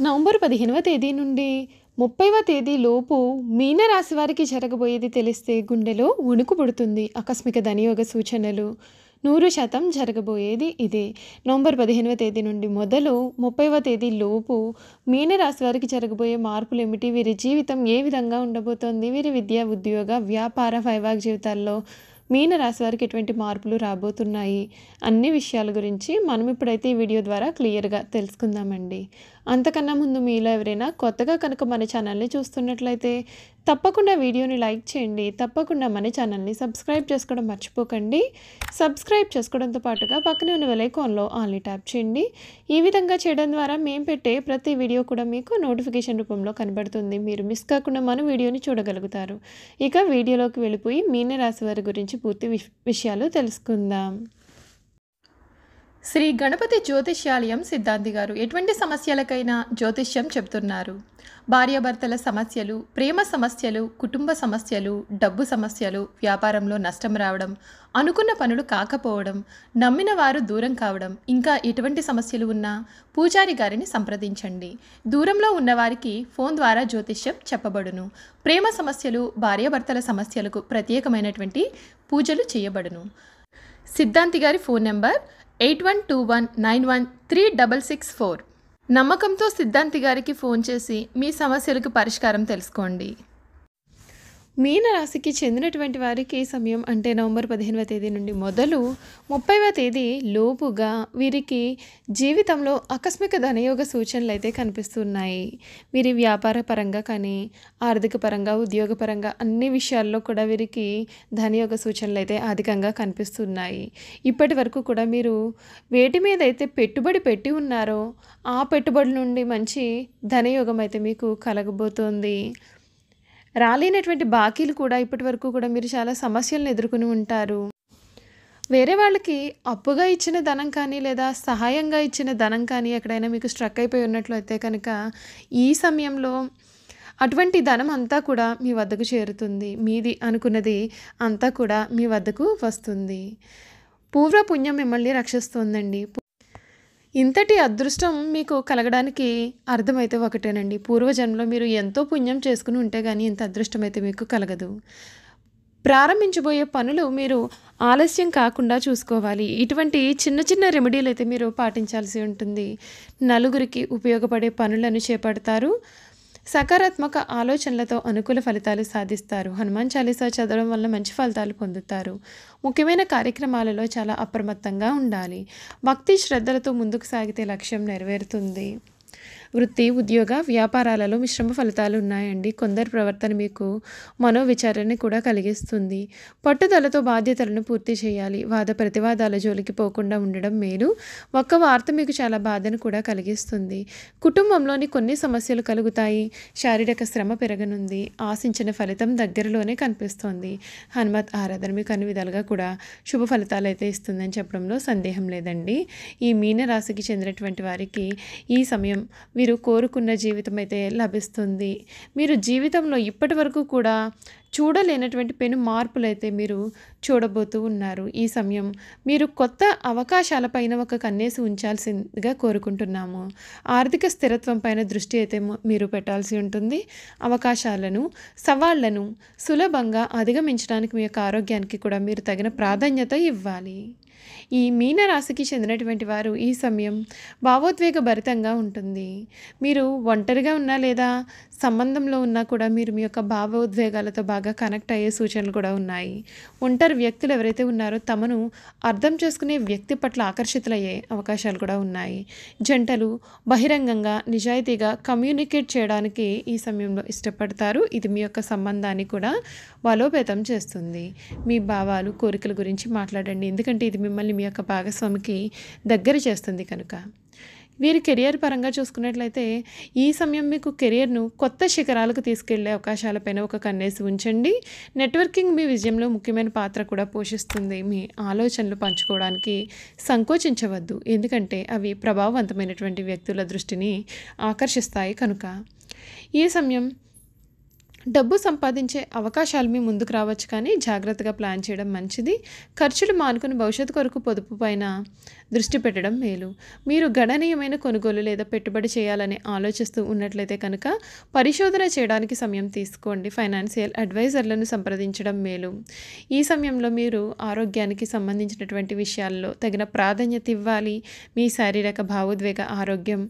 November 15వ తేదీ నుండి 30వ తేదీ లోపు మీనరాశి వారికి జరగబోయేది తెలిస్తే గుండెలో వణుకు పుడుతుంది. ఆకస్మిక ధనయోగ సూచనలు 100% జరగబోయేది ఇదే. నవంబర్ 15వ తేదీ నుండి మొదలు 30వ తేదీ లోపు మీనరాశి వారికి జరగబోయే మార్పులు ఏమిటి? వీరి జీవితం ఏ విధంగా ఉండబోతోంది? వీరి విద్య, ఉద్యోగ, వ్యాపార, వైవాహిక జీవితాల్లో మీనరాశి వారికి ఎటువంటి మార్పులు రాబోతున్నాయి అన్ని విషయాల గురించి మనం ఇప్పుడైతే ఈ వీడియో ద్వారా క్లియర్గా తెలుసుకుందామండి. అంతకన్నా ముందు మీలో ఎవరైనా కొత్తగా కనుక మన ఛానల్ని చూస్తున్నట్లయితే తప్పకుండా వీడియోని లైక్ చేయండి. తప్పకుండా మన ఛానల్ని సబ్స్క్రైబ్ చేసుకోవడం మర్చిపోకండి. సబ్స్క్రైబ్ చేసుకోవడంతో పాటుగా పక్కనే ఉన్న బెల్ ఐకాన్లో ఆల్ని ట్యాప్ చేయండి. ఈ విధంగా చేయడం ద్వారా మేము పెట్టే ప్రతి వీడియో కూడా మీకు నోటిఫికేషన్ రూపంలో కనబడుతుంది. మీరు మిస్ కాకుండా మన వీడియోని చూడగలుగుతారు. ఇక వీడియోలోకి వెళ్ళిపోయి మీనరాశి వారి గురించి పూర్తి విషయాలు తెలుసుకుందాం. శ్రీ గణపతి జ్యోతిష్యాలయం సిద్ధాంతి గారు ఎటువంటి సమస్యలకైనా జ్యోతిష్యం చెబుతున్నారు. భార్యాభర్తల సమస్యలు, ప్రేమ సమస్యలు, కుటుంబ సమస్యలు, డబ్బు సమస్యలు, వ్యాపారంలో నష్టం రావడం, అనుకున్న పనులు కాకపోవడం, నమ్మిన వారు దూరం కావడం, ఇంకా ఎటువంటి సమస్యలు ఉన్నా పూజారి గారిని సంప్రదించండి. దూరంలో ఉన్నవారికి ఫోన్ ద్వారా జ్యోతిష్యం చెప్పబడును. ప్రేమ సమస్యలు, భార్యాభర్తల సమస్యలకు ప్రత్యేకమైనటువంటి పూజలు చేయబడును. సిద్ధాంతి గారి ఫోన్ నెంబర్ 8121913664. నమ్మకంతో సిద్ధాంతి గారికి ఫోన్ చేసి మీ సమస్యలకు పరిష్కారం తెలుసుకోండి. మీనరాశికి చెందినటువంటి వారికి సమయం అంటే నవంబర్ 15వ తేదీ నుండి మొదలు 30వ తేదీ లోపుగా వీరికి జీవితంలో ఆకస్మిక ధనయోగ సూచనలు అయితే కనిపిస్తున్నాయి. వీరి వ్యాపార పరంగా కానీ, ఆర్థిక పరంగా, ఉద్యోగపరంగా అన్ని విషయాల్లో కూడా వీరికి ధనయోగ సూచనలు అయితే అధికంగా కనిపిస్తున్నాయి. ఇప్పటి వరకు కూడా మీరు వేటి మీద అయితే పెట్టుబడి పెట్టి ఉన్నారో ఆ పెట్టుబడి నుండి మంచి ధనయోగం అయితే మీకు కలగబోతోంది. రాలేనటువంటి బాకీలు కూడా ఇప్పటి వరకు కూడా మీరు చాలా సమస్యలను ఎదుర్కొని ఉంటారు. వేరే వాళ్ళకి అప్పుగా ఇచ్చిన ధనం కానీ లేదా సహాయంగా ఇచ్చిన ధనం కానీ ఎక్కడైనా మీకు స్ట్రక్ అయిపోయి ఉన్నట్లయితే కనుక ఈ సమయంలో అటువంటి ధనం అంతా కూడా మీ వద్దకు చేరుతుంది. మీది అనుకున్నది అంతా కూడా మీ వద్దకు వస్తుంది. పూర్వపుణ్యం మిమ్మల్ని రక్షిస్తుందండి. ఇంతటి అదృష్టం మీకు కలగడానికి అర్థమైతే ఒకటేనండి. పూర్వజన్మలో మీరు ఎంతో పుణ్యం చేసుకుని ఉంటే కానీ ఇంత అదృష్టం అయితే మీకు కలగదు. ప్రారంభించబోయే పనులు మీరు ఆలస్యం కాకుండా చూసుకోవాలి. ఇటువంటి చిన్న చిన్న రెమెడీలు అయితే మీరు పాటించాల్సి ఉంటుంది. నలుగురికి ఉపయోగపడే పనులను చేపడతారు. సకారాత్మక ఆలోచనలతో అనుకూల ఫలితాలు సాధిస్తారు. హనుమాన్ చాలీసా చదవడం వల్ల మంచి ఫలితాలు పొందుతారు. ముఖ్యమైన కార్యక్రమాలలో చాలా అప్రమత్తంగా ఉండాలి. భక్తి శ్రద్ధలతో ముందుకు సాగితే లక్ష్యం నెరవేరుతుంది. వృత్తి, ఉద్యోగ, వ్యాపారాలలో మిశ్రమ ఫలితాలు ఉన్నాయండి. కొందరి ప్రవర్తన మీకు మనోవిచారాన్ని కూడా కలిగిస్తుంది. పట్టుదలతో బాధ్యతలను పూర్తి చేయాలి. వాద ప్రతివాదాల జోలికి పోకుండా ఉండడం మేలు. ఒక్క వార్త మీకు చాలా బాధను కూడా కలిగిస్తుంది. కుటుంబంలోని కొన్ని సమస్యలు కలుగుతాయి. శారీరక శ్రమ పెరగనుంది. ఆశించిన ఫలితం దగ్గరలోనే కనిపిస్తోంది. హనుమత్ ఆరాధన మీకు అన్ని విధాలుగా కూడా శుభ ఫలితాలు అయితే ఇస్తుందని చెప్పడంలో సందేహం లేదండి. ఈ మీనరాశికి చెందినటువంటి వారికి ఈ సమయం మీరు కోరుకున్న జీవితం అయితే లభిస్తుంది. మీరు జీవితంలో ఇప్పటి వరకు కూడా చూడలేనటువంటి పెను మార్పులు అయితే మీరు చూడబోతూ ఉన్నారు. ఈ సమయం మీరు కొత్త అవకాశాలపైన ఒక కన్నేసి ఉంచాల్సిందిగా కోరుకుంటున్నాము. ఆర్థిక స్థిరత్వం పైన దృష్టి అయితే మీరు పెట్టాల్సి ఉంటుంది. అవకాశాలను, సవాళ్లను సులభంగా అధిగమించడానికి మీ యొక్క ఆరోగ్యానికి కూడా మీరు తగిన ప్రాధాన్యత ఇవ్వాలి. ఈ మీనరాశికి చెందినటువంటి వారు ఈ సమయం భావోద్వేగ భరితంగా ఉంటుంది. మీరు ఒంటరిగా ఉన్నా లేదా సంబంధంలో ఉన్నా కూడా మీరు మీ యొక్క భావోద్వేగాలతో బాగా కనెక్ట్ అయ్యే సూచనలు కూడా ఉన్నాయి. ఒంటరి వ్యక్తులు ఎవరైతే ఉన్నారో తమను అర్థం చేసుకునే వ్యక్తి పట్ల ఆకర్షితులయ్యే అవకాశాలు కూడా ఉన్నాయి. జంటలు బహిరంగంగా నిజాయితీగా కమ్యూనికేట్ చేయడానికి ఈ సమయంలో ఇష్టపడతారు. ఇది మీ యొక్క సంబంధాన్ని కూడా బలోపేతం చేస్తుంది. మీ భావాలు, కోరికల గురించి మాట్లాడండి. ఎందుకంటే ఇది మిమ్మల్ని మీ యొక్క భాగస్వామికి దగ్గర చేస్తుంది కనుక. వీరి కెరియర్ పరంగా చూసుకున్నట్లయితే ఈ సమయం మీకు కెరియర్ను కొత్త శిఖరాలకు తీసుకెళ్లే అవకాశాలపైన ఒక కన్నేసి ఉంచండి. నెట్వర్కింగ్ మీ విజయంలో ముఖ్యమైన పాత్ర కూడా పోషిస్తుంది. మీ ఆలోచనలు పంచుకోవడానికి సంకోచించవద్దు. ఎందుకంటే అవి ప్రభావవంతమైనటువంటి వ్యక్తుల దృష్టిని ఆకర్షిస్తాయి కనుక. ఈ సమయం డబ్బు సంపాదించే అవకాశాలు మీ ముందుకు రావచ్చు, కానీ జాగ్రత్తగా ప్లాన్ చేయడం మంచిది. ఖర్చులు మానుకుని భవిష్యత్తు కొరకు పొదుపు పైన దృష్టి పెట్టడం మేలు. మీరు గణనీయమైన కొనుగోలు లేదా పెట్టుబడి చేయాలని ఆలోచిస్తూ ఉన్నట్లయితే కనుక పరిశోధన చేయడానికి సమయం తీసుకోండి. ఫైనాన్షియల్ అడ్వైజర్లను సంప్రదించడం మేలు. ఈ సమయంలో మీరు ఆరోగ్యానికి సంబంధించినటువంటి విషయాల్లో తగిన ప్రాధాన్యత ఇవ్వాలి. మీ శారీరక భావోద్వేగ ఆరోగ్యం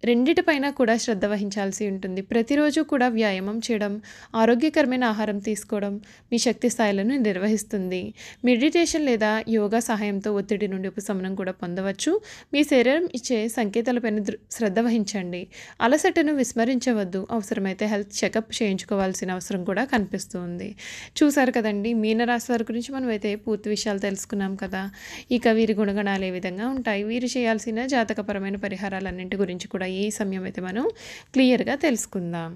రెండిటిపైన కూడా శ్రద్ధ వహించాల్సి ఉంటుంది. ప్రతిరోజు కూడా వ్యాయామం చేయడం, ఆరోగ్యకరమైన ఆహారం తీసుకోవడం మీ శక్తి స్థాయిలను నిర్వహిస్తుంది. మెడిటేషన్ లేదా యోగా సహాయంతో ఒత్తిడి నుండి ఉపశమనం కూడా పొందవచ్చు. మీ శరీరం ఇచ్చే సంకేతాలపైన శ్రద్ధ వహించండి. అలసటను విస్మరించవద్దు. అవసరమైతే హెల్త్ చెకప్ చేయించుకోవాల్సిన అవసరం కూడా కనిపిస్తుంది. చూసారు కదండి, మీనరాశి వారి గురించి మనం అయితే పూర్తి విషయాలు తెలుసుకున్నాం కదా. ఇక వీరి గుణగణాలు ఏ విధంగా ఉంటాయి, వీరు చేయాల్సిన జాతకపరమైన పరిహారాలన్నింటి గురించి కూడా ఈ సమయం అయితే మనం క్లియర్గా తెలుసుకుందాం.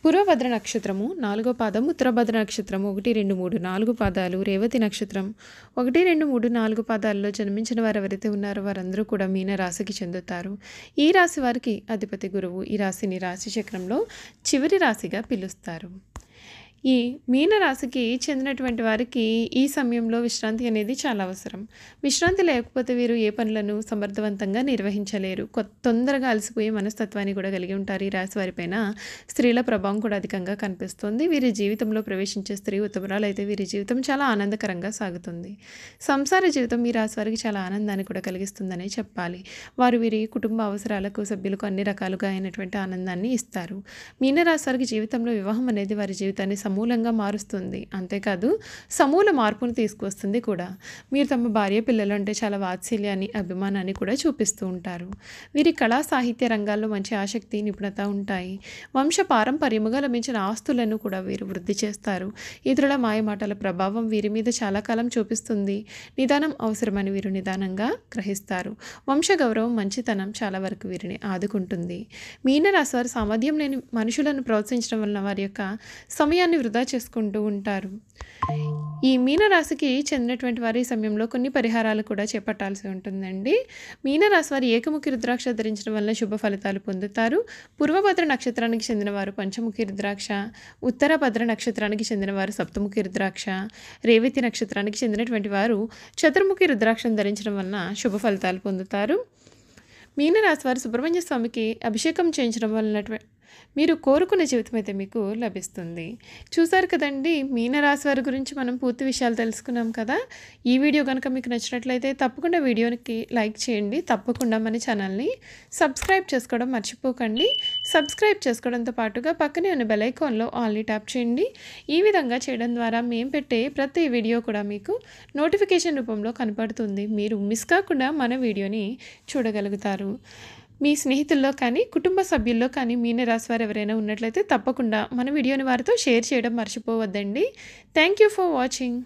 పూర్వభద్ర నక్షత్రము 4వ పాదం, ఉత్తరభద్ర నక్షత్రము 1, 2, 3, 4 పాదాలు, రేవతి నక్షత్రం 1, 2, 3, 4 పాదాల్లో జన్మించిన వారు ఎవరైతే ఉన్నారో వారందరూ కూడా మీన రాశికి చెందుతారు. ఈ రాశి వారికి అధిపతి గురువు. ఈ రాశిని రాశి చక్రంలో చివరి రాశిగా పిలుస్తారు. ఈ మీనరాశికి చెందినటువంటి వారికి ఈ సమయంలో విశ్రాంతి అనేది చాలా అవసరం. విశ్రాంతి లేకపోతే వీరు ఏ పనులను సమర్థవంతంగా నిర్వహించలేరు. తొందరగా అలసిపోయే మనస్తత్వాన్ని కూడా కలిగి ఉంటారు. ఈ రాశి వారిపైన స్త్రీల ప్రభావం కూడా అధికంగా కనిపిస్తుంది. వీరి జీవితంలో ప్రవేశించే స్త్రీ ఉత్తమరాలు అయితే వీరి జీవితం చాలా ఆనందకరంగా సాగుతుంది. సంసార జీవితం ఈ రాశి వారికి చాలా ఆనందాన్ని కూడా కలిగిస్తుందనే చెప్పాలి. వారు వీరి కుటుంబ అవసరాలకు, సభ్యులకు అన్ని రకాలుగా అయినటువంటి ఆనందాన్ని ఇస్తారు. మీనరాశి వారికి జీవితంలో వివాహం అనేది వారి జీవితాన్ని సమూలంగా మారుస్తుంది. అంతేకాదు సమూల మార్పును తీసుకొస్తుంది కూడా. మీరు తమ భార్య పిల్లలు అంటే చాలా వాత్సల్యాన్ని, అభిమానాన్ని కూడా చూపిస్తూ ఉంటారు. వీరి కళా సాహిత్య రంగాల్లో మంచి ఆసక్తి, నిపుణత ఉంటాయి. వంశ పారంపర్యముగా లభించిన ఆస్తులను కూడా వీరు వృద్ధి చేస్తారు. ఇతరుల మాయమాటల ప్రభావం వీరి మీద చాలా కాలం చూపిస్తుంది. నిదానం అవసరమని వీరు నిదానంగా గ్రహిస్తారు. వంశ గౌరవం, మంచితనం చాలా వరకు వీరిని ఆదుకుంటుంది. మీనరాశి వారు సామర్థ్యం లేని మనుషులను ప్రోత్సహించడం వలన వారి యొక్క సమయాన్ని వృధా చేసుకుంటూ ఉంటారు. ఈ మీనరాశికి చెందినటువంటి వారి సమయంలో కొన్ని పరిహారాలు కూడా చేపట్టాల్సి ఉంటుందండి. మీనరాశి వారి ఏకముఖి రుద్రాక్ష ధరించడం వల్ల శుభ ఫలితాలు పొందుతారు. పూర్వభద్ర నక్షత్రానికి చెందిన వారు పంచముఖి రుద్రాక్ష, ఉత్తరభద్ర నక్షత్రానికి చెందిన వారు సప్తముఖి రుద్రాక్ష, రేవతి నక్షత్రానికి చెందినటువంటి వారు చతుర్ముఖి రుద్రాక్షను ధరించడం వలన శుభ ఫలితాలు పొందుతారు. మీనరాశి వారు సుబ్రహ్మణ్య స్వామికి అభిషేకం చేయించడం వలన మీరు కోరుకునే జీవితం అయితే మీకు లభిస్తుంది. చూసారు కదండి, మీనరాశి వారి గురించి మనం పూర్తి విషయాలు తెలుసుకున్నాం కదా. ఈ వీడియో కనుక మీకు నచ్చినట్లయితే తప్పకుండా వీడియోకి లైక్ చేయండి. తప్పకుండా మన ఛానల్ని సబ్స్క్రైబ్ చేసుకోవడం మర్చిపోకండి. సబ్స్క్రైబ్ చేసుకోవడంతో పాటుగా పక్కనే ఉన్న బెల్ ఐకాన్లో ఆల్ని ట్యాప్ చేయండి. ఈ విధంగా చేయడం ద్వారా మేము పెట్టే ప్రతి వీడియో కూడా మీకు నోటిఫికేషన్ రూపంలో కనపడుతుంది. మీరు మిస్ కాకుండా మన వీడియోని చూడగలుగుతారు. మీ స్నేహితుల్లో కానీ, కుటుంబ సభ్యుల్లో కానీ మీనరాశి వారు ఎవరైనా ఉన్నట్లయితే తప్పకుండా మన వీడియోని వారితో షేర్ చేయడం మర్చిపోవద్దండి. Thank you for watching.